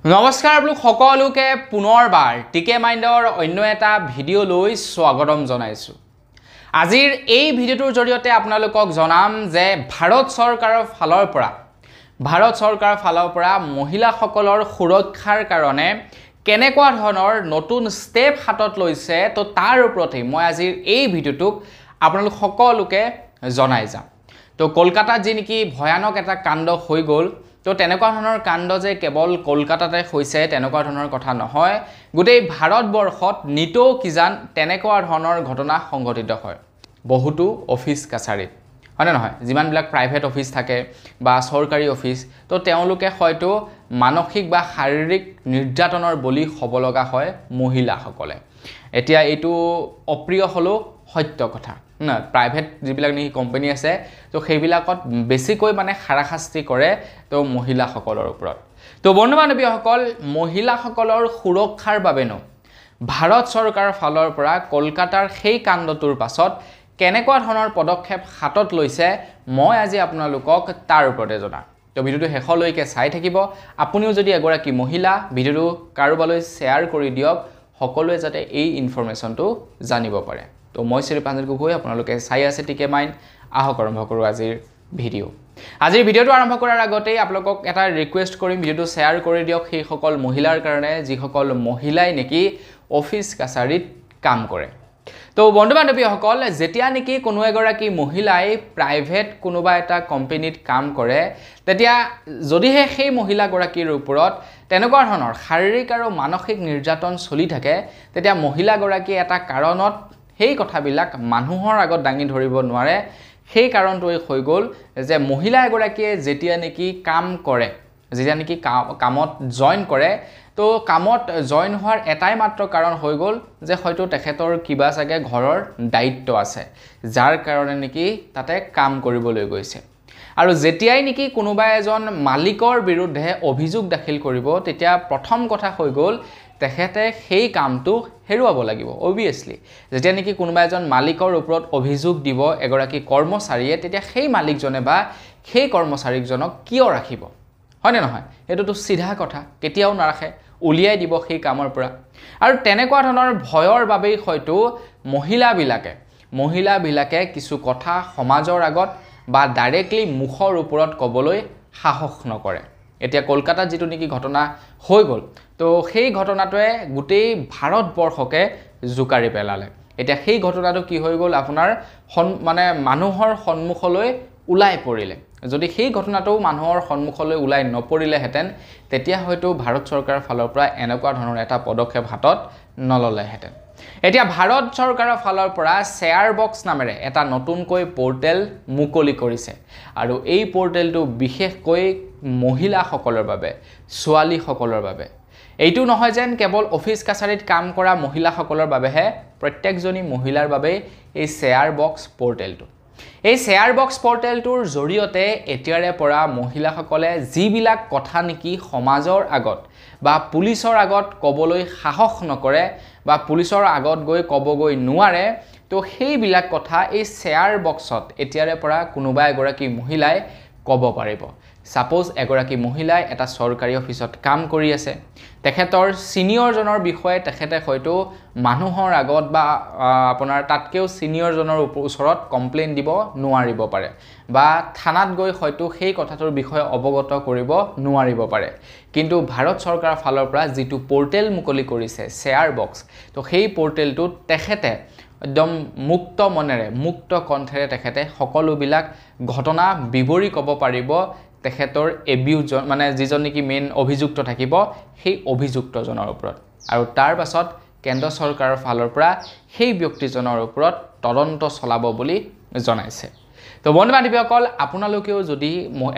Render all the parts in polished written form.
নমস্কাৰ আপোনালোক সকলোকে পুনৰবাৰ টিকে মাইণ্ডৰ অন্য এটা ভিডিঅ' লৈ স্বাগতম জনাইছো। আজিৰ এই ভিডিঅ'টোৰ জৰিয়তে আপোনালোকক জনাম যে ভাৰত চৰকাৰৰ ফালৰ পৰা মহিলাসকলৰ সুৰক্ষাৰ কাৰণে কেনেকুৱা ধৰণৰ নতুন ষ্টেপ হাতত লৈছে তো তাৰ ওপৰতে মই আজিৰ এই ভিডিঅ'টোক আপোনালোক সকলোকে জনাই যাম। তো কলকাতাত যি নেকি ভয়ানক এটা কাণ্ড হৈ গ'ল, তো তেনেকুৱা ধৰণৰ কাণ্ড যে কেৱল কলকাতাতে হৈছে তেনেকুৱা ধৰণৰ কথা নহয়, গোটেই ভাৰতবৰ্ষত নিতৌ কিজান তেনেকুৱা ধৰণৰ ঘটনা সংঘটিত হয় বহুতো অফিচ কাছাৰীত, হয়নে নহয়? যিমানবিলাক প্ৰাইভেট অফিচ থাকে বা চৰকাৰী অফিচ, তো তেওঁলোকে হয়তো মানসিক বা শাৰীৰিক নিৰ্যাতনৰ বলি হ'ব লগা হয় মহিলাসকলে। এতিয়া এইটো অপ্ৰিয় হ'লেও সত্য কথা না, প্ৰাইভেট যিবিলাক নেকি কোম্পানী আছে তো সেইবিলাকত বেছিকৈ মানে হাৰাশাস্তি কৰে তো মহিলাসকলৰ ওপৰত। তো বন্ধু বান্ধৱীসকল, মহিলাসকলৰ সুৰক্ষাৰ বাবেনো ভাৰত চৰকাৰৰ ফালৰ পৰা কলকাতাৰ সেই কাণ্ডটোৰ পাছত কেনেকুৱা ধৰণৰ পদক্ষেপ হাতত লৈছে মই আজি আপোনালোকক তাৰ ওপৰতে জনাম। তো ভিডিঅ'টো শেষলৈকে চাই থাকিব। আপুনিও যদি এগৰাকী মহিলা, ভিডিঅ'টো কাৰোবালৈ শ্বেয়াৰ কৰি দিয়ক, সকলোৱে যাতে এই ইনফৰমেশ্যনটো জানিব পাৰে। তো মই শ্ৰী প্ৰাঞ্জল গগৈ, আপোনালোকে চাই আছে টিকে মাইণ্ড। আহক আৰম্ভ কৰোঁ আজিৰ ভিডিঅ'। আজিৰ ভিডিঅ'টো আৰম্ভ কৰাৰ আগতেই আপোনালোকক এটা ৰিকুৱেষ্ট কৰিম, ভিডিঅ'টো শ্বেয়াৰ কৰি দিয়ক সেইসকল মহিলাৰ কাৰণে যিসকল মহিলাই নেকি অফিচ কাছাৰীত কাম কৰে। তো বন্ধু বান্ধৱীসকল, যেতিয়া নেকি কোনো এগৰাকী মহিলাই প্ৰাইভেট কোনোবা এটা কোম্পানীত কাম কৰে, তেতিয়া যদিহে সেই মহিলাগৰাকীৰ ওপৰত তেনেকুৱা ধৰণৰ শাৰীৰিক আৰু মানসিক নিৰ্যাতন চলি থাকে, তেতিয়া মহিলাগৰাকী এটা কাৰণত সেই কথাবিলাক মানুহৰ আগত দাঙি ধৰিব নোৱাৰে। সেই কাৰণটোৱে হৈ গ'ল যে মহিলা এগৰাকীয়ে যেতিয়া নেকি কাম কৰে, যেতিয়া নেকি কামত জইন কৰে, তো কামত জইন হোৱাৰ এটাই মাত্ৰ কাৰণ হৈ গ'ল যে হয়তো তেখেতৰ কিবা চাগে ঘৰৰ দায়িত্ব আছে, যাৰ কাৰণে নেকি তাতে কাম কৰিবলৈ গৈছে। আৰু যেতিয়াই নেকি কোনোবা এজন মালিকৰ বিৰুদ্ধে অভিযোগ দাখিল কৰিব, তেতিয়া প্ৰথম কথা হৈ গ'ল তেখেতে সেই কামটো হেৰুৱাব লাগিব অবভিয়াছলি। যেতিয়া নেকি কোনোবা এজন মালিকৰ ওপৰত অভিযোগ দিব এগৰাকী কৰ্মচাৰীয়ে, তেতিয়া সেই মালিকজনে বা সেই কৰ্মচাৰীজনক কিয় ৰাখিব, হয়নে নহয়? এইটোতো চিধা কথা, কেতিয়াও নাৰাখে, উলিয়াই দিব সেই কামৰ পৰা। আৰু তেনেকুৱা ধৰণৰ ভয়ৰ বাবেই হয়তো মহিলাবিলাকে কিছু কথা সমাজৰ আগত বা ডাইৰেক্টলি মুখৰ ওপৰত ক'বলৈ সাহস নকৰে। এতিয়া কলকাতাত যিটো নেকি ঘটনা হৈ গ'ল, তো সেই ঘটনাটোৱে গোটেই ভাৰতবৰ্ষকে জোকাৰি পেলালে। এতিয়া সেই ঘটনাটো কি হৈ গ'ল, আপোনাৰ মানুহৰ সন্মুখলৈ ওলাই পৰিলে। যদি সেই ঘটনাটো মানুহৰ সন্মুখলৈ ওলাই নপৰিলেহেঁতেন, তেতিয়া হয়তো ভাৰত চৰকাৰৰ ফালৰ পৰা এনেকুৱা ধৰণৰ এটা পদক্ষেপ হাতত নললেহেঁতেন। এতিয়া ভাৰত চৰকাৰৰ ফালৰ পৰা শ্বেয়াৰ বক্স নামেৰে এটা নতুনকৈ পৰ্টেল মুকলি কৰিছে। আৰু এই পৰ্টেলটো বিশেষকৈ মহিলাসকলৰ বাবে, ছোৱালীসকলৰ বাবে। এইটো নহয় যেন কেৱল অফিচ কাছাৰীত কাম কৰা মহিলাসকলৰ বাবেহে, প্ৰত্যেকজনী মহিলাৰ বাবে এই শ্বেয়াৰ বক্স পৰ্টেলটো। এই শ্বেয়াৰ বক্স পৰ্টেলটোৰ জৰিয়তে এতিয়াৰে পৰা মহিলাসকলে যিবিলাক কথা নেকি সমাজৰ আগত বা পুলিচৰ আগত ক'বলৈ সাহস নকৰে বা পুলিচৰ আগত গৈ ক'বগৈ নোৱাৰে, তো সেইবিলাক কথা এই শ্বেয়াৰ বক্সত এতিয়াৰে পৰা কোনোবা এগৰাকী মহিলাই ক'ব পাৰিব। ছাপ'জ এগৰাকী মহিলাই এটা চৰকাৰী অফিচত কাম কৰি আছে, তেখেতৰ ছিনিয়ৰজনৰ বিষয়ে তেখেতে হয়তো মানুহৰ আগত বা আপোনাৰ তাতকৈও ছিনিয়ৰজনৰ ওচৰত কমপ্লেইন দিব নোৱাৰিব পাৰে, বা থানাত গৈ হয়তো সেই কথাটোৰ বিষয়ে অৱগত কৰিব নোৱাৰিব পাৰে। কিন্তু ভাৰত চৰকাৰৰ ফালৰ পৰা যিটো পৰ্টেল মুকলি কৰিছে শ্বেয়াৰ বক্স, তো সেই পৰ্টেলটোত তেখেতে একদম মুক্ত মনেৰে, মুক্ত কণ্ঠেৰে তেখেতে সকলোবিলাক ঘটনা বিৱৰি ক'ব পাৰিব তেখেতৰ যিজন নেকি মেইন অভিযুক্ত থাকিব সেই অভিযুক্তজনৰ ওপৰত। আৰু তাৰ পাছত কেন্দ্ৰ চৰকাৰৰ ফালৰ পৰা সেই ব্যক্তিজনৰ ওপৰত তদন্ত চলাব বুলি জনাইছে। তো বন্ধু বান্ধৱীসকল, আপোনালোকেও যদি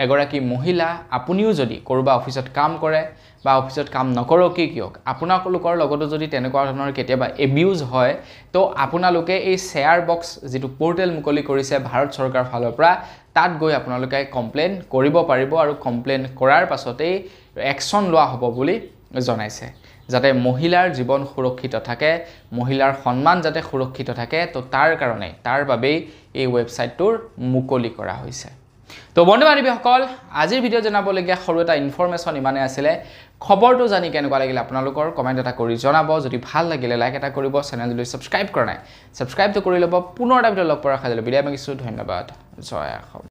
এগৰাকী মহিলা, আপুনিও যদি ক'ৰবাত অফিচত কাম কৰে বা অফিচত কাম নকৰক কিয়, আপোনালোকৰ লগতো যদি তেনেকুৱা ধৰণৰ কেতিয়াবা এবিউজ হয়, তো আপোনালোকে এই শ্বেয়াৰ বক্স যিটো পৰ্টেল মুকলি কৰিছে ভাৰত চৰকাৰৰ ফালৰ পৰা, তাত গৈ আপোনালোকে কমপ্লেইন কৰিব পাৰিব। আৰু কমপ্লেইন কৰাৰ পাছতেই একশ্যন লোৱা হ'ব বুলি জনাইছে, যাতে মহিলাৰ জীৱন সুৰক্ষিত থাকে, মহিলাৰ সন্মান যাতে সুৰক্ষিত থাকে। তো তাৰ বাবেই এই ৱেবছাইটটোৰ মুকলি কৰা হৈছে। তো বন্ধু বান্ধৱীসকল আজিৰ ভিডিঅ' জনাবলগীয়া সৰু এটা ইনফৰমেশ্যন ইমানে আছিলে খবৰটো জানি কেনেকুৱা লাগিলে আপোনালোকৰ কমেণ্ট এটা কৰি জনাব যদি ভাল লাগিলে লাইক এটা কৰিব চেনেল যদি ছাবস্ক্ৰাইব কৰা নাই ছাবস্ক্ৰাইবটো কৰি ল'ব পুনৰ এটা ভিডিঅ' লগ পোৱাৰ আশা থাকিলে বিদায় মাগিছোঁ ধন্যবাদ জয় অসম